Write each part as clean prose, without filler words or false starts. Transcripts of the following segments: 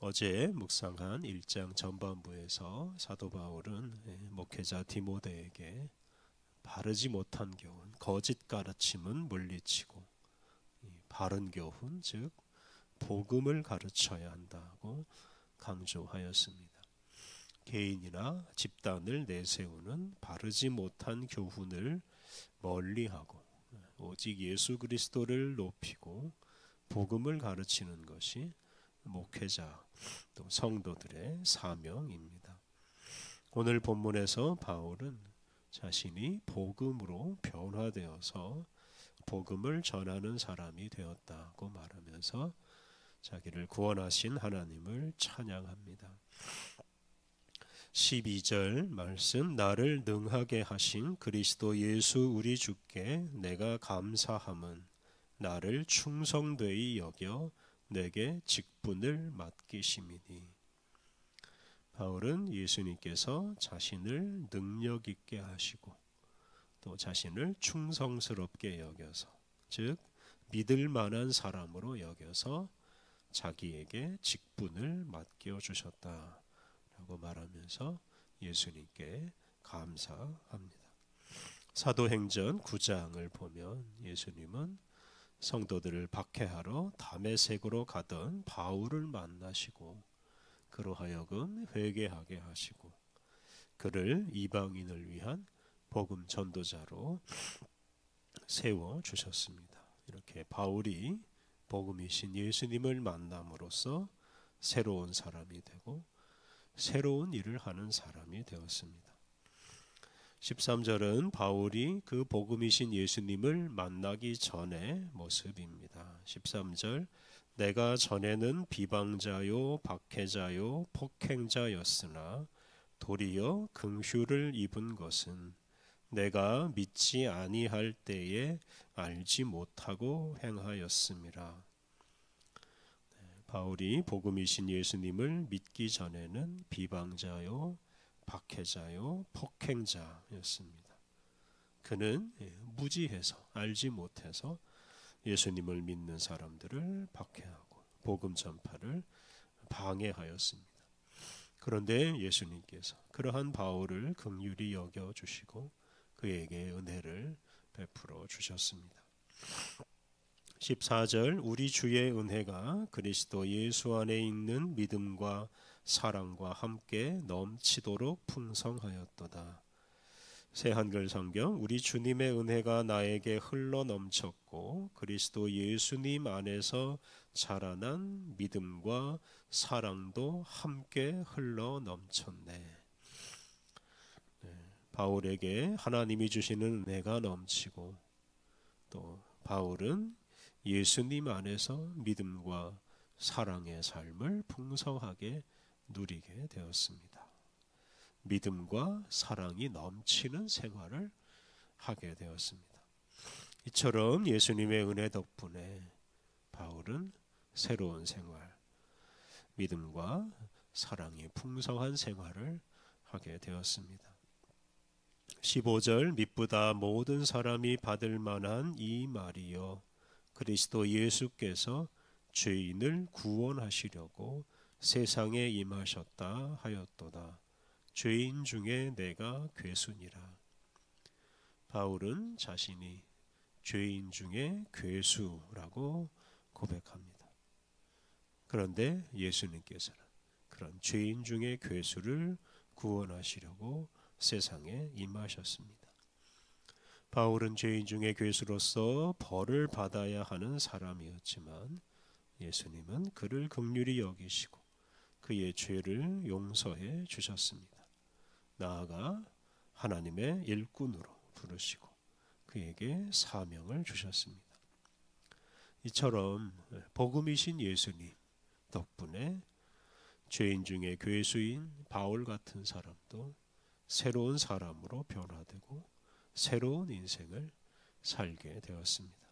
어제 묵상한 1장 전반부에서 사도 바울은 목회자 디모데에게 바르지 못한 교훈, 거짓 가르침은 물리치고 바른 교훈, 즉 복음을 가르쳐야 한다고 강조하였습니다. 개인이나 집단을 내세우는 바르지 못한 교훈을 멀리하고 오직 예수 그리스도를 높이고 복음을 가르치는 것이 목회자 또 성도들의 사명입니다. 오늘 본문에서 바울은 자신이 복음으로 변화되어서 복음을 전하는 사람이 되었다고 말하면서 자기를 구원하신 하나님을 찬양합니다. 12절 말씀, 나를 능하게 하신 그리스도 예수 우리 주께 내가 감사함은 나를 충성되이 여겨 내게 직분을 맡기심이니. 바울은 예수님께서 자신을 능력 있게 하시고 또 자신을 충성스럽게 여겨서, 즉 믿을 만한 사람으로 여겨서 자기에게 직분을 맡겨 주셨다라고 말하면서 예수님께 감사합니다. 사도행전 9장을 보면 예수님은 성도들을 박해하러 다메섹으로 가던 바울을 만나시고 그로 하여금 회개하게 하시고 그를 이방인을 위한 복음 전도자로 세워 주셨습니다. 이렇게 바울이 복음이신 예수님을 만남으로써 새로운 사람이 되고 새로운 일을 하는 사람이 되었습니다. 13절은 바울이 그 복음이신 예수님을 만나기 전의 모습입니다. 13절, 내가 전에는 비방자요 박해자요 폭행자였으나 도리어 긍휼을 입은 것은 내가 믿지 아니할 때에 알지 못하고 행하였음이라. 바울이 복음이신 예수님을 믿기 전에는 비방자요 박해자요 폭행자였습니다. 그는 무지해서 알지 못해서 예수님을 믿는 사람들을 박해하고 복음 전파를 방해하였습니다. 그런데 예수님께서 그러한 바울을 긍휼히 여겨 주시고 그에게 은혜를 베풀어 주셨습니다. 14절, 우리 주의 은혜가 그리스도 예수 안에 있는 믿음과 사랑과 함께 넘치도록 풍성하였도다. 새 한글 성경, 우리 주님의 은혜가 나에게 흘러 넘쳤고 그리스도 예수님 안에서 자라난 믿음과 사랑도 함께 흘러 넘쳤네. 바울에게 하나님이 주시는 은혜가 넘치고 또 바울은 예수님 안에서 믿음과 사랑의 삶을 풍성하게 누리게 되었습니다. 믿음과 사랑이 넘치는 생활을 하게 되었습니다. 이처럼 예수님의 은혜 덕분에 바울은 새로운 생활, 믿음과 사랑이 풍성한 생활을 하게 되었습니다. 15절, 미쁘다 모든 사람이 받을 만한 이 말이요 그리스도 예수께서 죄인을 구원하시려고 세상에 임하셨다 하였도다. 죄인 중에 내가 괴수니라. 바울은 자신이 죄인 중에 괴수라고 고백합니다. 그런데 예수님께서는 그런 죄인 중에 괴수를 구원하시려고 세상에 임하셨습니다. 바울은 죄인 중에 괴수로서 벌을 받아야 하는 사람이었지만 예수님은 그를 긍휼히 여기시고 그의 죄를 용서해 주셨습니다. 나아가 하나님의 일꾼으로 부르시고 그에게 사명을 주셨습니다. 이처럼 복음이신 예수님 덕분에 죄인 중에 괴수인 바울 같은 사람도 새로운 사람으로 변화되고 새로운 인생을 살게 되었습니다.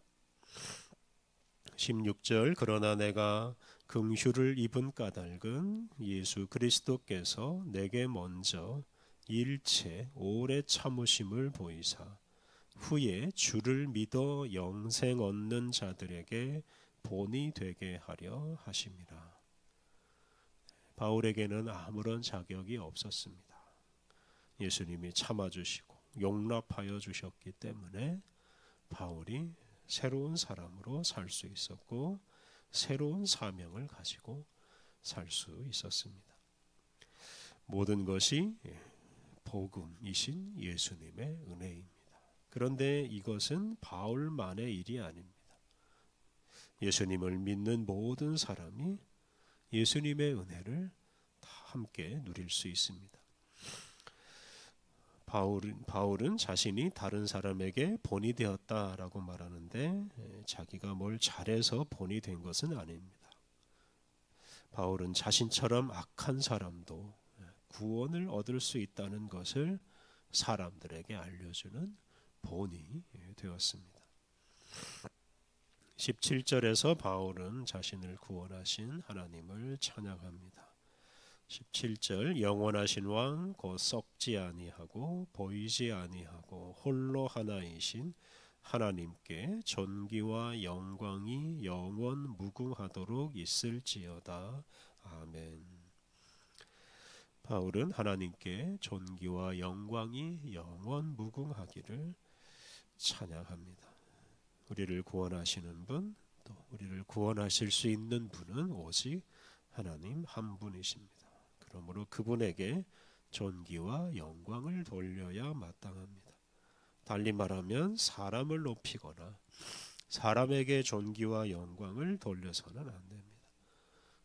16절, 그러나 내가 긍휼을 입은 까닭은 예수 그리스도께서 내게 먼저 일체 오래 참으심을 보이사 후에 주를 믿어 영생 얻는 자들에게 본이 되게 하려 하심이라. 바울에게는 아무런 자격이 없었습니다. 예수님이 참아주시고 용납하여 주셨기 때문에 바울이 새로운 사람으로 살 수 있었고 새로운 사명을 가지고 살 수 있었습니다. 모든 것이 복음이신 예수님의 은혜입니다. 그런데 이것은 바울만의 일이 아닙니다. 예수님을 믿는 모든 사람이 예수님의 은혜를 다 함께 누릴 수 있습니다. 바울은 자신이 다른 사람에게 본이 되었다라고 말하는데 자기가 뭘 잘해서 본이 된 것은 아닙니다. 바울은 자신처럼 악한 사람도 구원을 얻을 수 있다는 것을 사람들에게 알려주는 본이 되었습니다. 17절에서 바울은 자신을 구원하신 하나님을 찬양합니다. 17절 영원하신 왕 곧 썩지 아니하고 보이지 아니하고 홀로 하나이신 하나님께 존귀와 영광이 영원 무궁하도록 있을지어다. 아멘. 바울은 하나님께 존귀와 영광이 영원 무궁하기를 찬양합니다. 우리를 구원하시는 분, 또 우리를 구원하실 수 있는 분은 오직 하나님 한 분이십니다. 그러므로 그분에게 존귀와 영광을 돌려야 마땅합니다. 달리 말하면 사람을 높이거나 사람에게 존귀와 영광을 돌려서는 안 됩니다.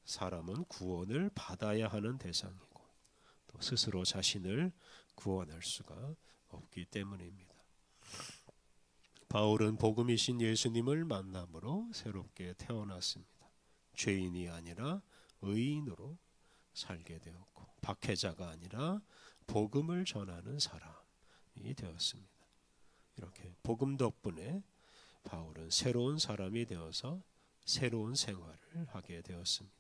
사람은 구원을 받아야 하는 대상이고 또 스스로 자신을 구원할 수가 없기 때문입니다. 바울은 복음이신 예수님을 만남으로 새롭게 태어났습니다. 죄인이 아니라 의인으로 살게 되었고 박해자가 아니라 복음을 전하는 사람이 되었습니다. 이렇게 복음 덕분에 바울은 새로운 사람이 되어서 새로운 생활을 하게 되었습니다.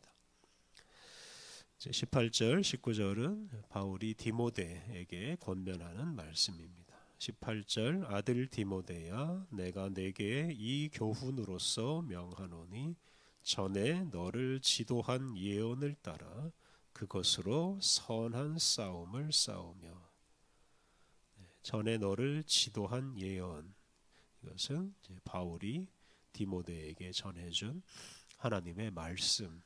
18절, 19절은 바울이 디모데에게 권면하는 말씀입니다. 18절 아들 디모데야 내가 내게 이 교훈으로서 명하노니 전에 너를 지도한 예언을 따라 그것으로 선한 싸움을 싸우며. 전에 너를 지도한 예언, 이것은 바울이 디모데에게 전해준 하나님의 말씀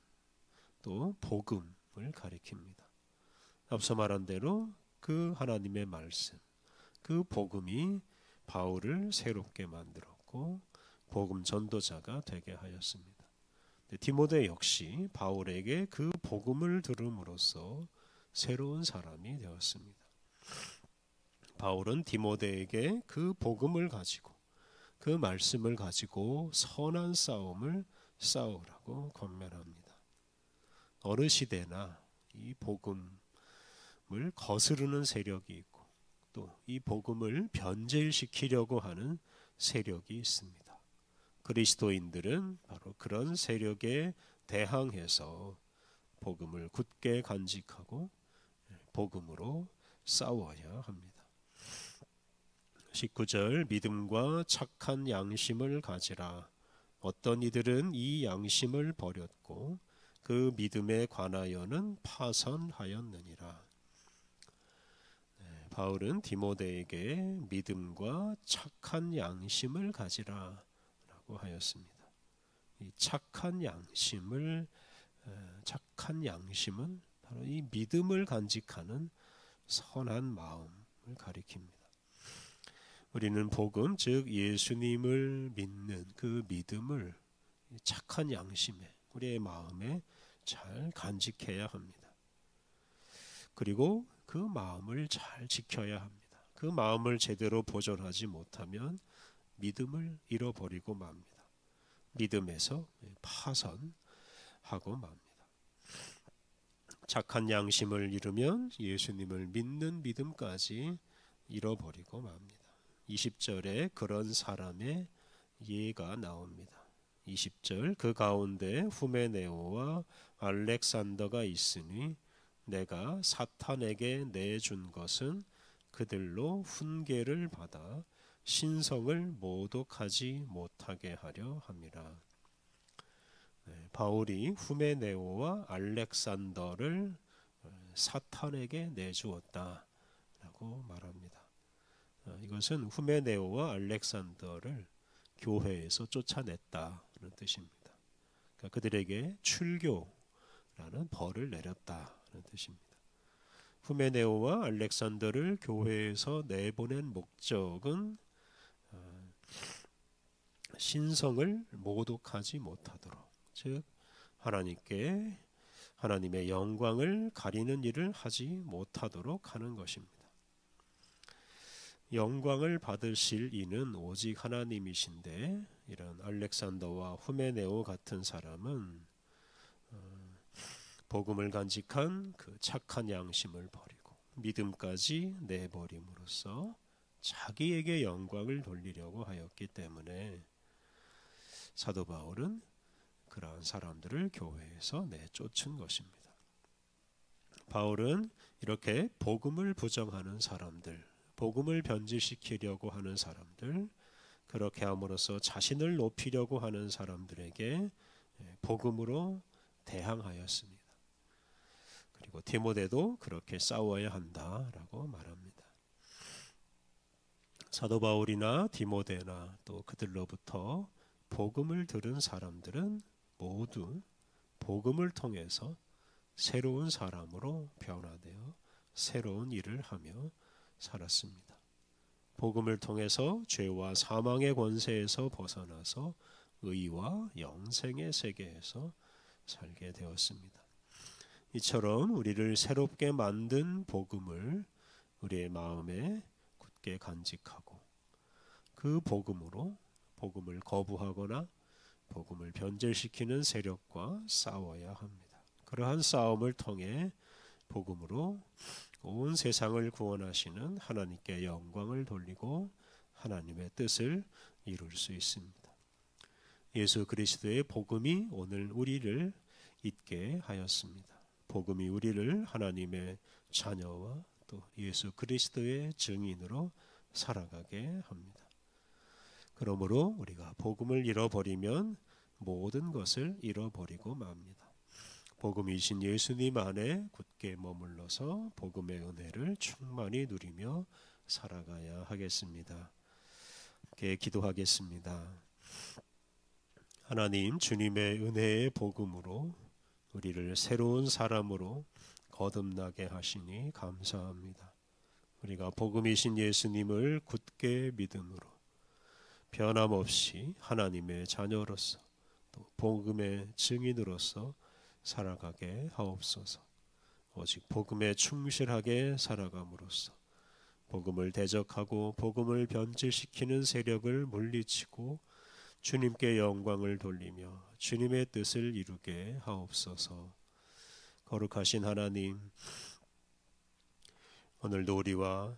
또 복음을 가리킵니다. 앞서 말한 대로 그 하나님의 말씀, 그 복음이 바울을 새롭게 만들었고 복음 전도자가 되게 하였습니다. 디모데 역시 바울에게 그 복음을 들음으로써 새로운 사람이 되었습니다. 바울은 디모데에게 그 복음을 가지고 그 말씀을 가지고 선한 싸움을 싸우라고 권면합니다. 어느 시대나 이 복음을 거스르는 세력이 있고 또 이 복음을 변질시키려고 하는 세력이 있습니다. 그리스도인들은 바로 그런 세력에 대항해서 복음을 굳게 간직하고 복음으로 싸워야 합니다. 19절 믿음과 착한 양심을 가지라. 어떤 이들은 이 양심을 버렸고 그 믿음에 관하여는 파선하였느니라. 바울은 디모데에게 믿음과 착한 양심을 가지라 라고 하였습니다. 이 착한 양심은 바로 이 믿음을 간직하는 선한 마음을 가리킵니다. 우리는 복음, 즉 예수님을 믿는 그 믿음을 착한 양심에, 우리의 마음에 잘 간직해야 합니다. 그리고 그 마음을 잘 지켜야 합니다. 그 마음을 제대로 보존하지 못하면 믿음을 잃어버리고 맙니다. 믿음에서 파선하고 맙니다. 착한 양심을 잃으면 예수님을 믿는 믿음까지 잃어버리고 맙니다. 20절에 그런 사람의 예가 나옵니다. 20절 그 가운데 후메네오와 알렉산더가 있으니 내가 사탄에게 내준 것은 그들로 훈계를 받아 신성을 모독하지 못하게 하려 함이라. 바울이 후메네오와 알렉산더를 사탄에게 내주었다라고 말합니다. 이것은 후메네오와 알렉산더를 교회에서 쫓아냈다는 뜻입니다. 그러니까 그들에게 출교라는 벌을 내렸다는 뜻입니다. 후메네오와 알렉산더를 교회에서 내보낸 목적은 신성을 모독하지 못하도록, 즉 하나님의 영광을 가리는 일을 하지 못하도록 하는 것입니다. 영광을 받으실 이는 오직 하나님이신데, 이런 알렉산더와 후메네오 같은 사람은 복음을 간직한 그 착한 양심을 버리고 믿음까지 내버림으로써 자기에게 영광을 돌리려고 하였기 때문에 사도 바울은 그러한 사람들을 교회에서 내쫓은 것입니다. 바울은 이렇게 복음을 부정하는 사람들, 복음을 변질시키려고 하는 사람들, 그렇게 함으로써 자신을 높이려고 하는 사람들에게 복음으로 대항하였습니다. 그리고 디모데도 그렇게 싸워야 한다라고 말합니다. 사도 바울이나 디모데나 또 그들로부터 복음을 들은 사람들은 모두 복음을 통해서 새로운 사람으로 변화되어 새로운 일을 하며 살았습니다. 복음을 통해서 죄와 사망의 권세에서 벗어나서 의와 영생의 세계에서 살게 되었습니다. 이처럼 우리를 새롭게 만든 복음을 우리의 마음에 굳게 간직하고 그 복음으로 복음을 거부하거나 복음을 변절시키는 세력과 싸워야 합니다. 그러한 싸움을 통해 복음으로 온 세상을 구원하시는 하나님께 영광을 돌리고 하나님의 뜻을 이룰 수 있습니다. 예수 그리스도의 복음이 오늘 우리를 있게 하였습니다. 복음이 우리를 하나님의 자녀와 또 예수 그리스도의 증인으로 살아가게 합니다. 그러므로 우리가 복음을 잃어버리면 모든 것을 잃어버리고 맙니다. 복음이신 예수님 안에 굳게 머물러서 복음의 은혜를 충만히 누리며 살아가야 하겠습니다. 함께 기도하겠습니다. 하나님, 주님의 은혜의 복음으로 우리를 새로운 사람으로 거듭나게 하시니 감사합니다. 우리가 복음이신 예수님을 굳게 믿음으로 변함없이 하나님의 자녀로서 또 복음의 증인으로서 살아가게 하옵소서. 오직 복음에 충실하게 살아감으로써 복음을 대적하고 복음을 변질시키는 세력을 물리치고 주님께 영광을 돌리며 주님의 뜻을 이루게 하옵소서. 거룩하신 하나님, 오늘도 우리와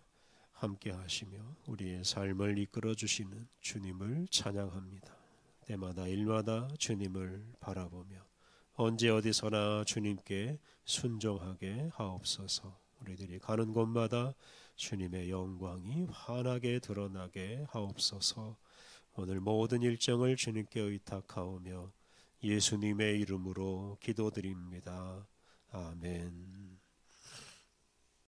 함께 하시며 우리의 삶을 이끌어 주시는 주님을 찬양합니다. 때마다 일마다 주님을 바라보며 언제 어디서나 주님께 순종하게 하옵소서. 우리들이 가는 곳마다 주님의 영광이 환하게 드러나게 하옵소서. 오늘 모든 일정을 주님께 의탁하오며 예수님의 이름으로 기도드립니다. 아멘.